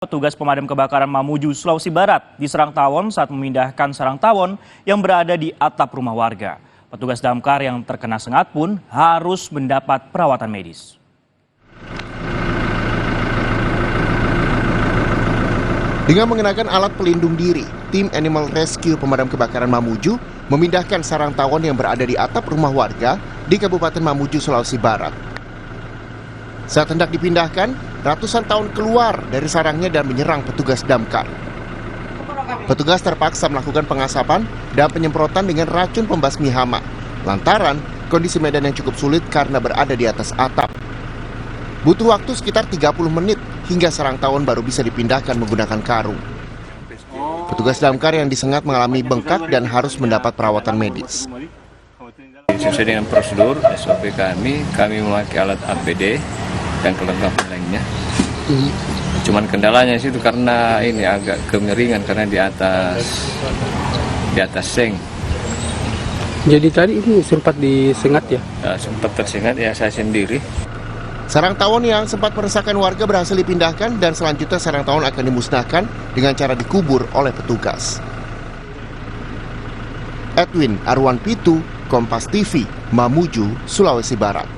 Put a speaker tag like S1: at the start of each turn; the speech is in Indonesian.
S1: Petugas pemadam kebakaran Mamuju, Sulawesi Barat diserang tawon saat memindahkan sarang tawon yang berada di atap rumah warga. Petugas damkar yang terkena sengat pun harus mendapat perawatan medis.
S2: Dengan mengenakan alat pelindung diri, tim Animal Rescue Pemadam Kebakaran Mamuju memindahkan sarang tawon yang berada di atap rumah warga di Kabupaten Mamuju, Sulawesi Barat. Saat hendak dipindahkan, ratusan tawon keluar dari sarangnya dan menyerang petugas damkar. Petugas terpaksa melakukan pengasapan dan penyemprotan dengan racun pembasmi hama, lantaran kondisi medan yang cukup sulit karena berada di atas atap. Butuh waktu sekitar 30 menit hingga sarang tawon baru bisa dipindahkan menggunakan karung. Petugas damkar yang disengat mengalami bengkak dan harus mendapat perawatan medis.
S3: Sesuai dengan prosedur SOP kami memakai alat APD dan kelengkapan lainnya. Cuman kendalanya itu karena ini agak kemiringan karena di atas seng.
S4: Jadi tadi ini sempat disengat ya?
S3: Sempat tersengat ya saya sendiri.
S2: Sarang tawon yang sempat meresahkan warga berhasil dipindahkan dan selanjutnya sarang tawon akan dimusnahkan dengan cara dikubur oleh petugas. Edwin Arwan Pitu, Kompas TV, Mamuju, Sulawesi Barat.